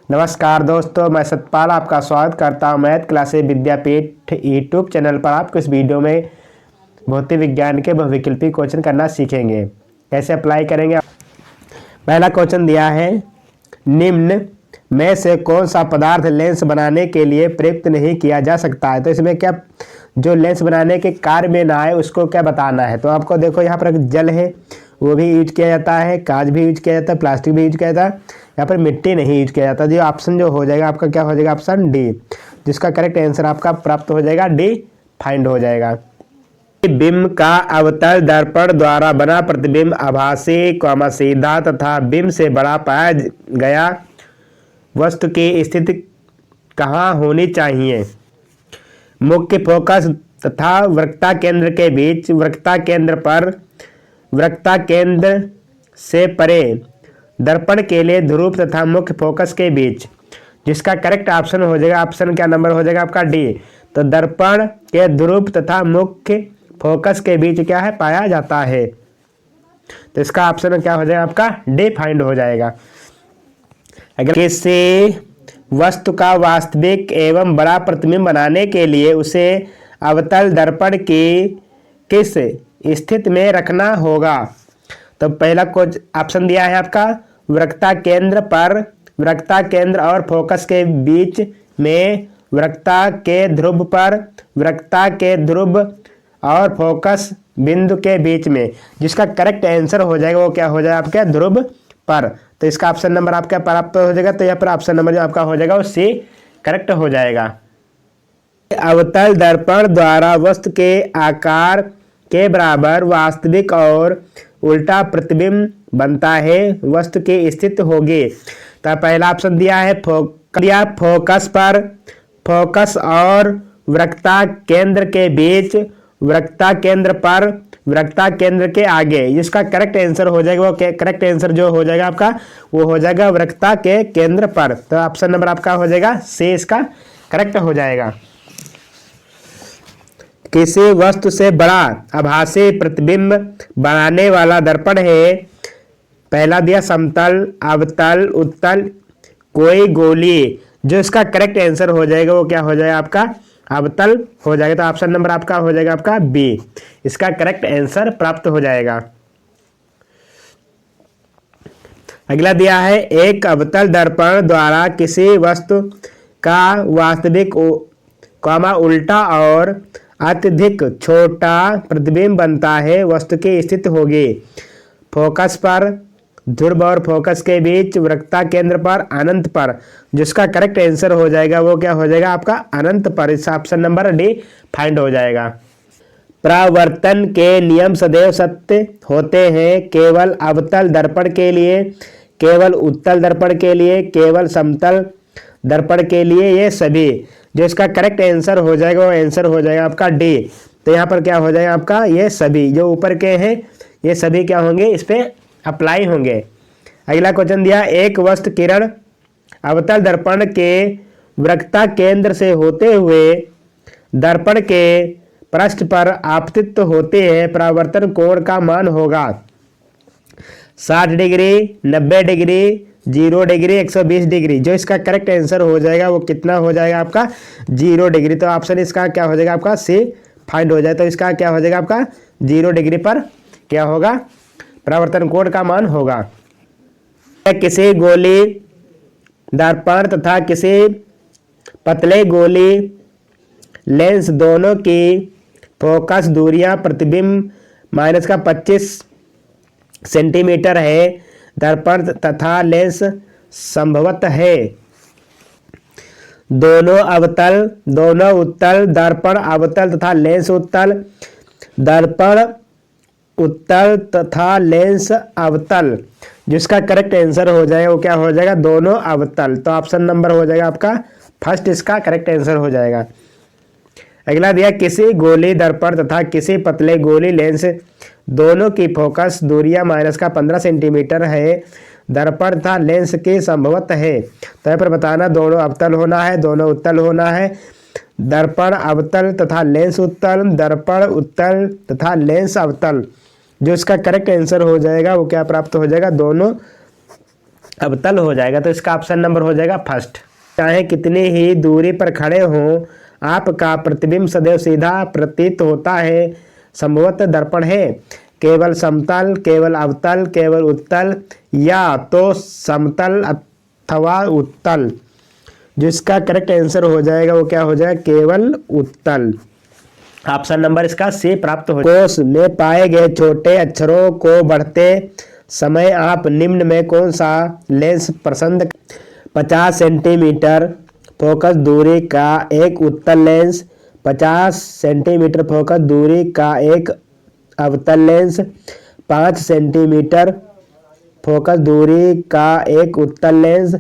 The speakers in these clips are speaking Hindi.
नमस्कार दोस्तों, मैं सतपाल आपका स्वागत करता हूं मैथ क्लासेस विद्यापीठ यूट्यूब चैनल पर। आपको इस वीडियो में भौतिक विज्ञान के बहुविकल्पी क्वेश्चन करना सीखेंगे। कैसे अप्लाई करेंगे? पहला क्वेश्चन दिया है, निम्न में से कौन सा पदार्थ लेंस बनाने के लिए प्रयुक्त नहीं किया जा सकता है। तो इसमें क्या जो लेंस बनाने के कार्य में ना आए उसको क्या बताना है। तो आपको देखो यहाँ पर जल है, वो भी यूज किया जाता है, कांच भी यूज किया जाता है, प्लास्टिक भी यूज किया जाता है, यहाँ पर मिट्टी नहीं यूज किया जाता। जो ऑप्शन जो हो जाएगा आपका क्या हो जाएगा, ऑप्शन डी, जिसका करेक्ट आंसर आपका प्राप्त हो जाएगा, डी फाइंड हो जाएगा। बिंब का अवतल दर्पण द्वारा बना प्रतिबिंब आभासी सीधा तथा बिंब से बड़ा पाया गया वस्तु की स्थिति कहाँ होनी चाहिए। मुख्य फोकस तथा वक्रता केंद्र के बीच, वक्रता केंद्र पर, वक्रता केंद्र से परे, दर्पण के लिए ध्रुव तथा मुख्य फोकस के बीच, जिसका करेक्ट ऑप्शन हो जाएगा, ऑप्शन क्या नंबर हो जाएगा आपका, डी। तो दर्पण के ध्रुव तथा मुख्य फोकस के बीच क्या है, पाया जाता है। तो इसका ऑप्शन क्या हो जाएगा आपका, डी फाइंड हो जाएगा। अगर किसी वस्तु का वास्तविक एवं बड़ा प्रतिबिंब बनाने के लिए उसे अवतल दर्पण की किस स्थिति में रखना होगा। तो पहला कुछ ऑप्शन दिया है आपका, वक्रता केंद्र पर, वक्रता केंद्र और फोकस के बीच में, वक्रता के ध्रुव पर, वक्रता के ध्रुव और फोकस बिंदु के बीच में, जिसका करेक्ट आंसर हो जाएगा वो क्या हो जाएगा आपका, ध्रुव पर। तो इसका ऑप्शन नंबर आपका प्राप्त हो जाएगा। तो यहाँ पर ऑप्शन नंबर जो आपका हो जाएगा वो सी करेक्ट हो जाएगा। अवतल दर्पण द्वारा वस्तु के आकार के बराबर वास्तविक और उल्टा प्रतिबिंब बनता है, वस्तु की स्थिति होगी। तो पहला ऑप्शन दिया है फोकस पर, फोकस और वक्रता केंद्र के बीच, वक्रता केंद्र पर, वक्रता केंद्र के आगे, जिसका करेक्ट आंसर हो जाएगा वो करेक्ट आंसर जो हो जाएगा आपका वो हो जाएगा वक्रता के केंद्र पर। तो ऑप्शन नंबर आपका हो जाएगा सी, इसका करेक्ट हो जाएगा। किसी वस्तु से बड़ा आभासी प्रतिबिंब बनाने वाला दर्पण है। पहला दिया समतल, अवतल, उत्तल, कोई गोली, जो इसका करेक्ट आंसर हो जाएगा वो क्या हो जाएगा आपका, अवतल हो जाएगा। तो ऑप्शन नंबर आपका हो जाएगा आपका बी, इसका करेक्ट आंसर प्राप्त हो जाएगा। अगला दिया है, एक अवतल दर्पण द्वारा किसी वस्तु का वास्तविक उल्टा और अत्यधिक छोटा प्रतिबिंब बनता है, वस्तु की स्थिति होगी फोकस पर, ध्रुव और फोकस के बीच, वक्रता केंद्र पर, अनंत पर, जिसका करेक्ट आंसर हो जाएगा वो क्या हो जाएगा आपका, अनंत पर। इस ऑप्शन नंबर डी फाइंड हो जाएगा। परावर्तन के नियम सदैव सत्य होते हैं, केवल अवतल दर्पण के लिए, केवल उत्तल दर्पण के लिए, केवल समतल दर्पण के लिए, ये सभी, जो इसका करेक्ट आंसर हो जाएगा वो आंसर हो जाएगा आपका डी। तो यहाँ पर क्या हो जाएगा आपका, ये सभी जो ऊपर के हैं ये सभी क्या होंगे, इस पर अप्लाई होंगे। अगला क्वेश्चन दिया, एक वस्तु किरण अवतल दर्पण के वक्रता केंद्र से होते हुए दर्पण के पृष्ठ पर आपतित होते हैं, परावर्तन कोण का मान होगा 60 डिग्री, 90 डिग्री, 0 डिग्री, 120 डिग्री। जो इसका करेक्ट आंसर हो जाएगा वो कितना हो जाएगा आपका, 0 डिग्री। तो ऑप्शन इसका क्या हो जाएगा आपका सी फाइंड हो जाए। तो इसका क्या हो जाएगा आपका 0 डिग्री पर क्या होगा, परावर्तन कोण का मान होगा। किसी गोली दर्पण तथा किसी पतले गोली लेंस दोनों की फोकस दूरियां प्रतिबिंब माइनस का 25 सेंटीमीटर है, दर्पण तथा लेंस संभवत है दोनों अवतल, दोनों उत्तल, दर्पण अवतल तथा लेंस उत्तल, दर्पण उत्तल तथा लेंस अवतल, जिसका करेक्ट आंसर हो जाएगा वो क्या हो जाएगा, दोनों अवतल। तो ऑप्शन नंबर हो जाएगा आपका फर्स्ट, इसका करेक्ट आंसर हो जाएगा। अगला दिया, किसी गोली दर्पण तथा किसी पतले गोली लेंस दोनों की फोकस दूरियां माइनस का 15 सेंटीमीटर है, दर्पण तथा लेंस की संभवत है। तो यहाँ पर बताना दोनों अवतल होना है, दोनों उत्तल होना है, दर्पण अवतल तथा लेंस उत्तल, दर्पण उत्तल तथा लेंस अवतल। जो इसका करेक्ट आंसर हो जाएगा वो क्या प्राप्त हो जाएगा, दोनों अवतल हो जाएगा। तो इसका ऑप्शन नंबर हो जाएगा फर्स्ट। चाहे कितनी ही दूरी पर खड़े हों, आपका प्रतिबिंब सदैव सीधा प्रतीत होता है। संभवतः दर्पण है केवल समतल, केवल अवतल, केवल उत्तल या तो समतल अथवा उत्तल। जिसका करेक्ट आंसर हो जाएगा वो क्या हो जाएगा, केवल उत्तल। ऑप्शन नंबर इसका सी प्राप्त हो। कोश में पाए गए छोटे अक्षरों को बढ़ते समय आप निम्न में कौन सा लेंस पसंद? 50 सेंटीमीटर फोकस दूरी का एक उत्तल लेंस, 50 सेंटीमीटर फोकस दूरी का एक अवतल लेंस, 5 सेंटीमीटर फोकस दूरी का एक उत्तल लेंस,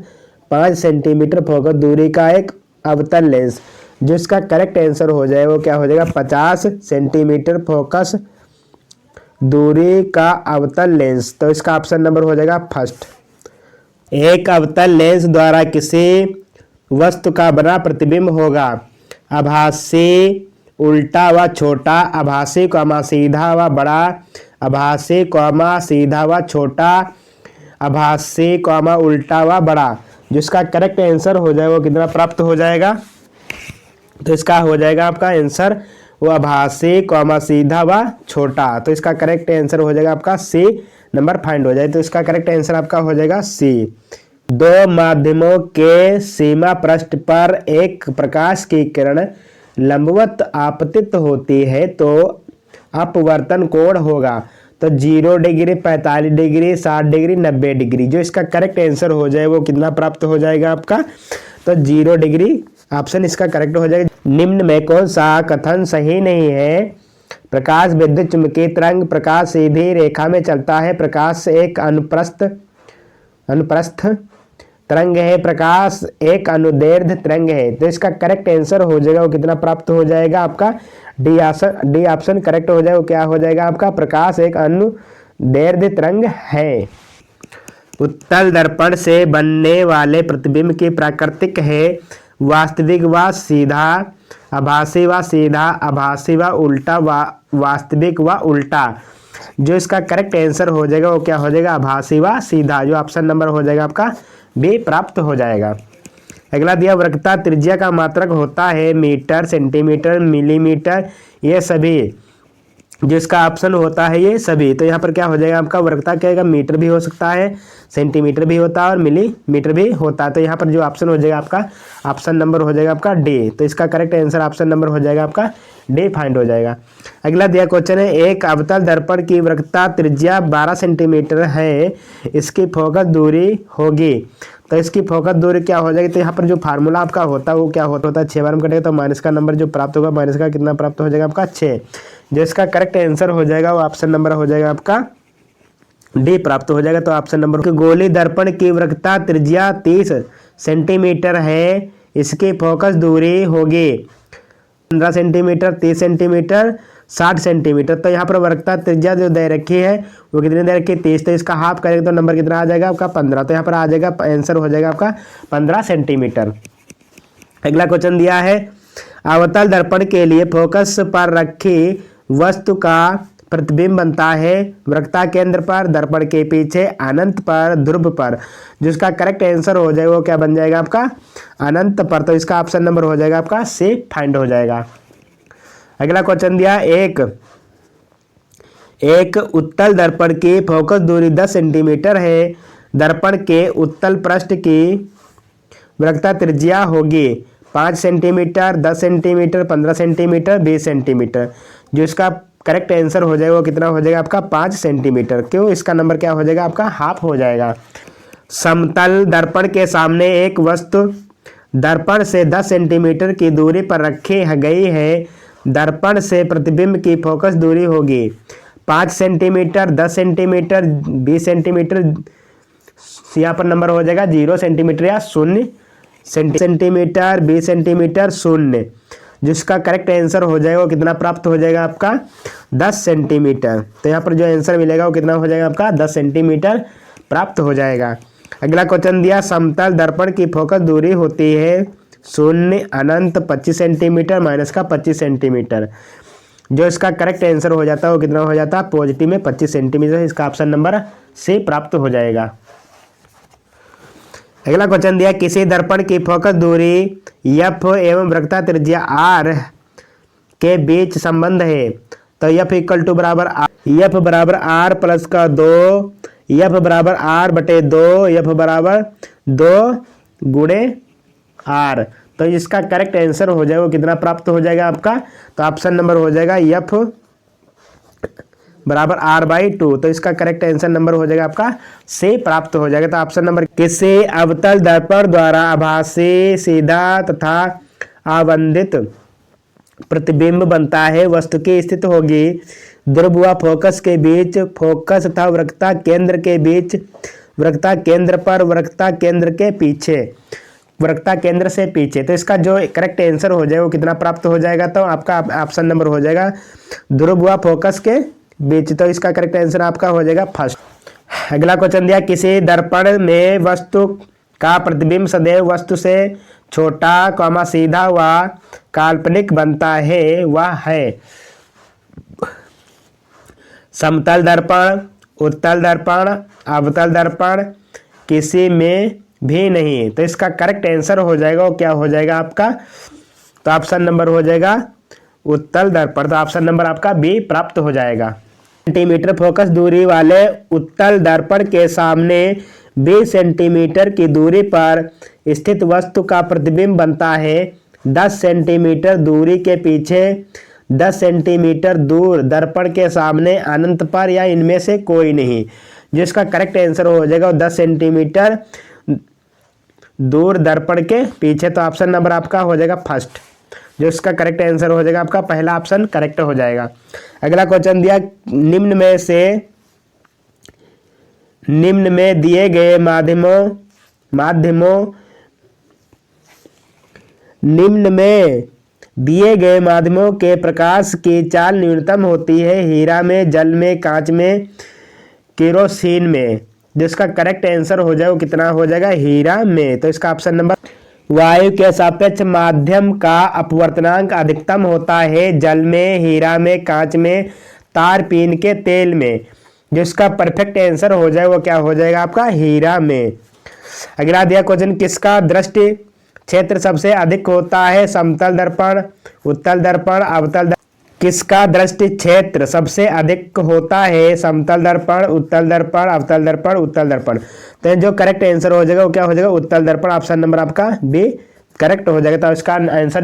5 सेंटीमीटर फोकस दूरी का एक अवतल लेंस। जिसका करेक्ट आंसर हो जाए वो क्या हो जाएगा, 50 सेंटीमीटर फोकस दूरी का अवतल लेंस। तो इसका ऑप्शन नंबर हो जाएगा फर्स्ट। एक अवतल लेंस द्वारा किसी वस्तु का बना प्रतिबिंब होगा आभासी, उल्टा व छोटा, आभासी कॉमा सीधा व बड़ा, आभासी कॉमा सीधा व छोटा, आभासी कॉमा उल्टा व बड़ा। जिसका करेक्ट आंसर हो जाए वो कितना प्राप्त हो जाएगा, तो इसका हो जाएगा आपका आंसर वो आभासी कॉमा सीधा व छोटा। तो इसका करेक्ट आंसर हो जाएगा आपका सी नंबर फाइंड हो जाए। तो इसका करेक्ट आंसर आपका हो जाएगा सी। दो माध्यमों के सीमा पृष्ठ पर एक प्रकाश की किरण लंबवत आपतित होती है तो अपवर्तन कोण होगा। तो 0 डिग्री, 45 डिग्री, 60 डिग्री, 90 डिग्री। जो इसका करेक्ट आंसर हो जाए वो कितना प्राप्त हो जाएगा आपका, तो 0 डिग्री ऑप्शन इसका करेक्ट हो जाएगा। निम्न में कौन सा कथन सही नहीं है? प्रकाश विद्युत चुम्बकीय तरंग, प्रकाश सीधी रेखा में चलता है, प्रकाश एक अनुप्रस्थ तरंग है, प्रकाश एक अनुदैर्ध्य तरंग है। तो इसका करेक्ट आंसर हो जाएगा वो कितना प्राप्त हो जाएगा आपका, डी ऑप्शन करेक्ट हो जाएगा। वो क्या हो जाएगा आपका, प्रकाश एक अनुदैर्ध्य तरंग है। उत्तल दर्पण से बनने वाले प्रतिबिंब की प्राकृतिक है वास्तविक व सीधा, आभासी व सीधा, आभासी व उल्टा, वास्तविक व उल्टा। जो इसका करेक्ट आंसर हो जाएगा वो क्या हो जाएगा, आभासी व सीधा। जो ऑप्शन नंबर हो जाएगा आपका बी प्राप्त हो जाएगा। अगला दिया वक्रता त्रिज्या का मात्रक होता है मीटर, सेंटीमीटर, मिलीमीटर, ये सभी। जिसका ऑप्शन होता है ये सभी। तो यहाँ पर क्या हो जाएगा आपका, वक्रता क्या है, मीटर भी हो सकता है, सेंटीमीटर भी होता है और मिलीमीटर भी होता है। तो यहाँ पर जो ऑप्शन हो जाएगा आपका, ऑप्शन नंबर हो जाएगा आपका डी। तो इसका करेक्ट आंसर ऑप्शन नंबर हो जाएगा आपका डी फाइंड हो जाएगा। अगला दिया क्वेश्चन है एक अवतल दर्पण की वक्रता त्रिज्या 12 सेंटीमीटर है, इसकी फोकस दूरी होगी। तो इसकी फोकस दूरी क्या हो जाएगी, तो यहाँ पर जो फार्मूला आपका होता है वो क्या होता है, 6 बार में कटेगा तो माइनस का नंबर जो प्राप्त होगा, माइनस का कितना प्राप्त हो जाएगा आपका 6। जो इसका करेक्ट आंसर हो जाएगा वो ऑप्शन नंबर हो जाएगा आपका डी प्राप्त हो जाएगा। तो ऑप्शन नंबर गोली दर्पण की वक्रता त्रिज्या 30 सेंटीमीटर है, इसकी फोकस दूरी होगी 15 सेंटीमीटर, 30 सेंटीमीटर, 60 सेंटीमीटर। तो यहाँ पर वक्रता त्रिज्या जो दे रखी है वो कितनी दे रखी है, 30। तो इसका हाफ करेंगे तो नंबर कितना आ जाएगा आपका 15। तो यहाँ पर आ जाएगा आंसर हो जाएगा आपका 15 सेंटीमीटर। अगला क्वेश्चन दिया है अवतल दर्पण के लिए फोकस पर रखी वस्तु का प्रतिबिंब बनता है वक्रता केंद्र पर, दर्पण के पीछे, अनंत पर, ध्रुव पर। जिसका करेक्ट आंसर हो जाएगा वो क्या बन जाएगा आपका, अनंत पर। तो इसका ऑप्शन नंबर हो जाएगा आपका सी फाइंड हो जाएगा। अगला क्वेश्चन दिया एक उत्तल दर्पण की फोकस दूरी 10 सेंटीमीटर है, दर्पण के उत्तल पृष्ठ की वक्रता त्रिज्या होगी 5 सेंटीमीटर, 10 सेंटीमीटर, 15 सेंटीमीटर, 20 सेंटीमीटर। जो इसका करेक्ट आंसर हो जाएगा वो कितना हो जाएगा आपका 5 सेंटीमीटर। क्यों, इसका नंबर क्या हो जाएगा आपका हाफ हो जाएगा। समतल दर्पण के सामने एक वस्तु दर्पण से 10 सेंटीमीटर की दूरी पर रखी गई है, दर्पण से प्रतिबिंब की फोकस दूरी होगी 5 सेंटीमीटर, 10 सेंटीमीटर, 20 सेंटीमीटर। यहाँ पर नंबर हो जाएगा 0 सेंटीमीटर या 0 सेंटीमीटर, 20 सेंटीमीटर, 0। जिसका करेक्ट आंसर हो जाएगा वो कितना प्राप्त हो जाएगा आपका 10 सेंटीमीटर। तो यहाँ पर जो आंसर मिलेगा वो कितना हो जाएगा आपका 10 सेंटीमीटर प्राप्त हो जाएगा। अगला क्वेश्चन दिया समतल दर्पण की फोकस दूरी होती है 0, अनंत, 25 सेंटीमीटर, माइनस का 25 सेंटीमीटर। जो इसका करेक्ट आंसर हो जाता है वो कितना हो जाता है पॉजिटिव में 25 सेंटीमीटर। इसका ऑप्शन नंबर सी प्राप्त हो जाएगा। अगला क्वेश्चन दिया, किसी दर्पण की फोकस दूरी एफ एवं वक्रता त्रिज्या आर के बीच संबंध है। तो एफ इक्वल टू बराबर एफ बराबर आर प्लस का 2, एफ बराबर आर बटे 2, एफ बराबर 2 गुणे आर। तो इसका करेक्ट आंसर हो जाएगा, वो कितना प्राप्त हो जाएगा आपका? तो ऑप्शन नंबर हो जाएगा एफ बराबर आर बाई 2। तो इसका करेक्ट आंसर नंबर हो जाएगा आपका से प्राप्त हो जाएगा। तो ऑप्शन नंबर, किसी अवतल दर्पण द्वारा आभासी सीधा तथा आवंदित प्रतिबिंब बनता है। वस्तु की स्थिति होगी ध्रुव व फोकस के बीच, फोकस तथा वक्रता केंद्र के बीच, वक्रता केंद्र पर, वक्रता केंद्र के पीछे, वक्रता केंद्र से पीछे। तो इसका जो करेक्ट आंसर हो जाएगा वो कितना प्राप्त हो जाएगा? तो आपका ऑप्शन नंबर हो जाएगा ध्रुव व फोकस के बीच। तो इसका करेक्ट आंसर आपका हो जाएगा फर्स्ट। अगला क्वेश्चन दिया, किसी दर्पण में वस्तु का प्रतिबिंब सदैव वस्तु से छोटा सीधा व काल्पनिक बनता है। वह है समतल दर्पण, उत्तल दर्पण, अवतल दर्पण, किसी में भी नहीं। तो इसका करेक्ट आंसर हो जाएगा वो क्या हो जाएगा आपका? तो ऑप्शन नंबर हो जाएगा उत्तल दर्पण। तो ऑप्शन नंबर आपका बी प्राप्त हो जाएगा। सेंटीमीटर फोकस दूरी वाले उत्तल दर्पण के सामने 20 सेंटीमीटर की दूरी पर स्थित वस्तु का प्रतिबिंब बनता है। 10 सेंटीमीटर दूरी के पीछे, 10 सेंटीमीटर दूर दर्पण के सामने, अनंत पर या इनमें से कोई नहीं। जिसका करेक्ट आंसर हो जाएगा 10 सेंटीमीटर दूर दर्पण के पीछे। तो ऑप्शन नंबर आपका हो जाएगा फर्स्ट, जो इसका करेक्ट आंसर हो जाएगा आपका पहला ऑप्शन करेक्ट हो जाएगा। अगला क्वेश्चन दिया, निम्न में दिए गए माध्यमों के प्रकाश की चाल न्यूनतम होती है। हीरा में, जल में, कांच में, केरोसिन में। जिसका करेक्ट आंसर हो जाएगा कितना हो जाएगा? हीरा में। तो इसका ऑप्शन नंबर, वायु के सापेक्ष माध्यम का अपवर्तनांक अधिकतम होता है। जल में, हीरा में, कांच में, तारपीन के तेल में। जिसका परफेक्ट आंसर हो जाएगा वो क्या हो जाएगा आपका? हीरा में। अगला दिया क्वेश्चन, किसका दृष्टि क्षेत्र सबसे अधिक होता है? समतल दर्पण, उत्तल दर्पण, अवतल दर्पण। किसका दृष्टि क्षेत्र सबसे अधिक होता है? समतल दर्पण, उत्तल दर्पण, अवतल दर्पण, उत्तल दर्पण। तो जो करेक्ट आंसर हो जाएगा वो क्या हो जाएगा? उत्तल दर्पण। ऑप्शन नंबर आपका बी करेक्ट हो जाएगा। तो इसका आंसर,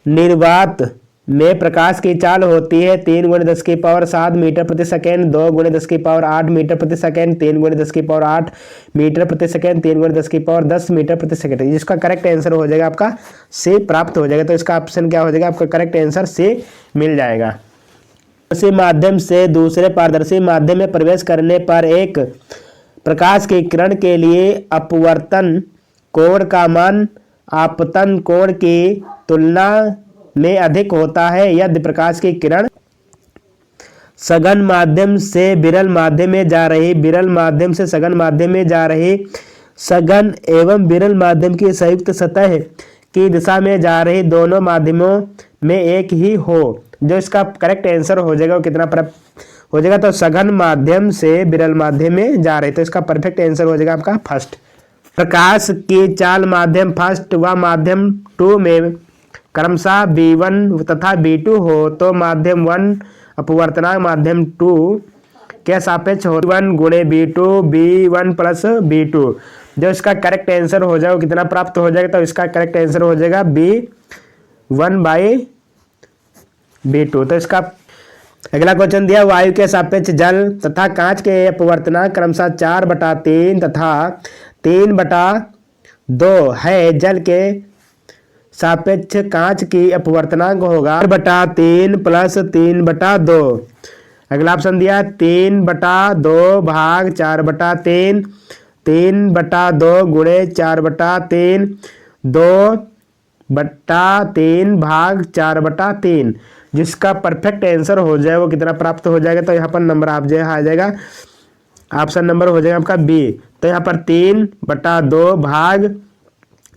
निर्वात में प्रकाश की चाल होती है 3 × 10⁷ मीटर प्रति सेकेंड, 2 × 10⁸ मीटर प्रति सेकेंड, 3 × 10⁸ मीटर प्रति सेकेंड, 3 × 10⁻10 मीटर प्रति सेकेंड। जिसका करेक्ट आंसर हो जाएगा आपका सी प्राप्त हो जाएगा। तो इसका ऑप्शन क्या हो जाएगा? आपका करेक्ट आंसर सी मिल जाएगा। पारदर्शी माध्यम से दूसरे पारदर्शी माध्यम में प्रवेश करने पर एक प्रकाश की किरण के लिए अपवर्तन कोण का मान आपतन कोण की तुलना में अधिक होता है यदि प्रकाश की किरण सघन माध्यम से विरल माध्यम में जा रही, विरल माध्यम से सघन माध्यम में जा रही, सघन एवं विरल माध्यम की संयुक्त सतह की दिशा में जा रही दोनों माध्यमों में एक ही हो। जो इसका करेक्ट आंसर हो जाएगा वो कितना हो जाएगा? तो सघन माध्यम से विरल माध्यम में जा रही। तो इसका परफेक्ट आंसर हो जाएगा आपका फर्स्ट। प्रकाश की चाल माध्यम फर्स्ट व माध्यम 2 में क्रमशः B1 तथा B2 हो तो माध्यम 1 अपवर्तनांक माध्यम 2 के सापेक्ष हो 1 × B2, B1 प्लस B2। जो इसका करेक्ट आंसर हो जाएगा कितना प्राप्त हो जाएगा? तो इसका करेक्ट आंसर हो जाएगा B1/B2। तो इसका अगला क्वेश्चन दिया, वायु के सापेक्ष जल तथा कांच के अपवर्तनांक क्रमशः 4/3 तथा 3/2 है। जल के सापेक्ष कांच की अपवर्तनांक होगा 4/3 प्लस 3/2। अगला ऑप्शन दिया 3/2 भाग 4/3, 3/2 गुणे 4/3, 2/3 भाग 4/3। जिसका परफेक्ट आंसर हो जाए वो कितना प्राप्त हो जाएगा? तो यहाँ पर नंबर आप जो आ जाएगा, ऑप्शन नंबर हो जाएगा आपका बी। तो यहाँ पर 3/2 भाग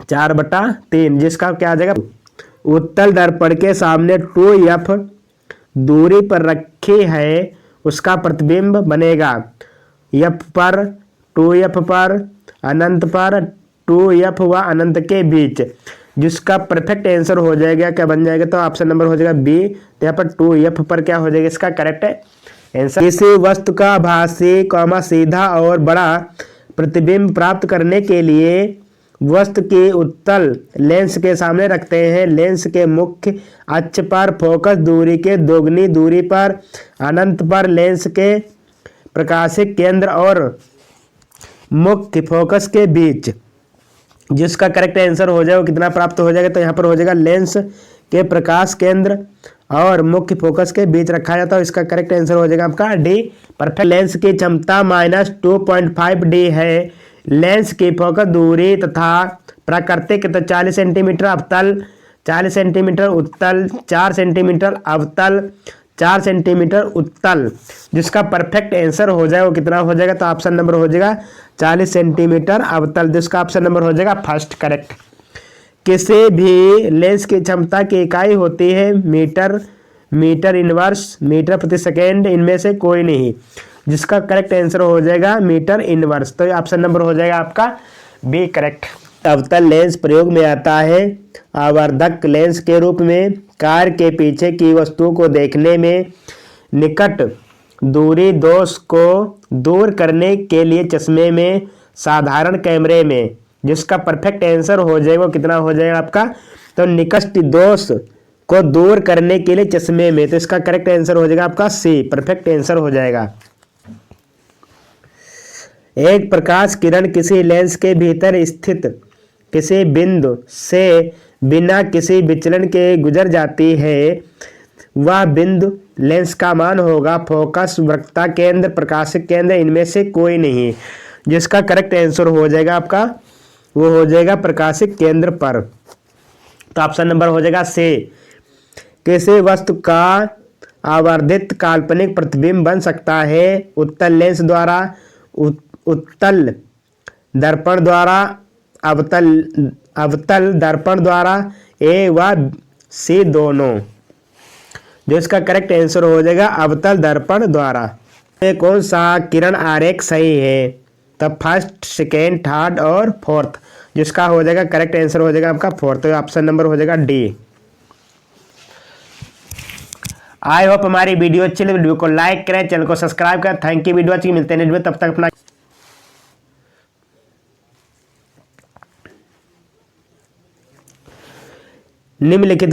4/3, जिसका क्या आ जाएगा? उत्तल दर्पण के सामने 2f दूरी पर रखी है उसका प्रतिबिंब बनेगा। f पर, 2f पर, अनंत पर, 2f व अनंत के बीच, जिसका परफेक्ट आंसर हो जाएगा क्या बन जाएगा, तो ऑप्शन नंबर हो जाएगा बी। तो यहाँ पर 2f पर क्या हो जाएगा इसका करेक्ट आंसर। किसी वस्तु का आभासी सीधा और बड़ा प्रतिबिंब प्राप्त करने के लिए वस्तु की उत्तल लेंस के सामने रखते हैं। लेंस के मुख्य अक्ष पर फोकस दूरी के दोगुनी दूरी पर अनंत पर लेंस के प्रकाशिक केंद्र और मुख्य फोकस के बीच, जिसका करेक्ट आंसर हो जाएगा कितना प्राप्त हो जाएगा, तो यहाँ पर हो जाएगा लेंस के प्रकाश केंद्र और मुख्य फोकस के बीच रखा जाता है। इसका करेक्ट आंसर हो जाएगा आपका डी परफेक्ट। लेंस की क्षमता -2.5D है। लेंस की फोकस दूरी तथा प्राकृतिक 40 सेंटीमीटर अवतल, 40 सेंटीमीटर उत्तल, 4 सेंटीमीटर अवतल, 4 सेंटीमीटर उत्तल, जिसका परफेक्ट आंसर हो जाएगा वो कितना हो जाएगा, तो ऑप्शन नंबर हो जाएगा 40 सेंटीमीटर अवतल, जिसका ऑप्शन नंबर हो जाएगा फर्स्ट करेक्ट। किसी भी लेंस की क्षमता की इकाई होती है मीटर, मीटर इनवर्स, मीटर प्रति सेकेंड, इनमें से कोई नहीं, जिसका करेक्ट आंसर हो जाएगा मीटर इनवर्स। तो ऑप्शन नंबर हो जाएगा आपका बी करेक्ट। अवतल लेंस प्रयोग में आता है आवर्धक लेंस के रूप में। कार के पीछे की वस्तु को देखने में निकट दूरी दोष को दूर करने के लिए चश्मे में, साधारण कैमरे में, जिसका परफेक्ट आंसर हो जाएगा कितना हो जाएगा आपका, तो निकट दोष को दूर करने के लिए चश्मे में, तो इसका करेक्ट आंसर हो जाएगा आपका सी परफेक्ट आंसर हो जाएगा। एक प्रकाश किरण किसी लेंस के भीतर स्थित किसी बिंदु से बिना किसी विचलन के गुजर जाती है। वह बिंदु लेंस का मान होगा फोकस, वक्रता केंद्र, प्रकाशिक केंद्र, इनमें से कोई नहीं, जिसका करेक्ट आंसर हो जाएगा आपका वो हो जाएगा प्रकाशिक केंद्र पर। तो ऑप्शन नंबर हो जाएगा सी। किसी वस्तु का आवर्धित काल्पनिक प्रतिबिंब बन सकता है उत्तल लेंस द्वारा, उत्तल दर्पण द्वारा, अवतल दर्पण द्वारा, ए व सी दोनों, जो इसका करेक्ट आंसर हो जाएगा अवतल दर्पण द्वारा। कौन सा किरण आरेख सही है, तब फर्स्ट, सेकेंड, थर्ड और फोर्थ, जिसका हो जाएगा करेक्ट आंसर हो जाएगा आपका फोर्थ, तो ऑप्शन नंबर हो जाएगा डी। आई होप हमारी वीडियो अच्छी लगी, वीडियो को लाइक करें, चैनल को सब्सक्राइब करें। थैंक यू वीडियो अच्छी, मिलते हैं नेक्स्ट वीडियो, तब तक अपना निम्नलिखित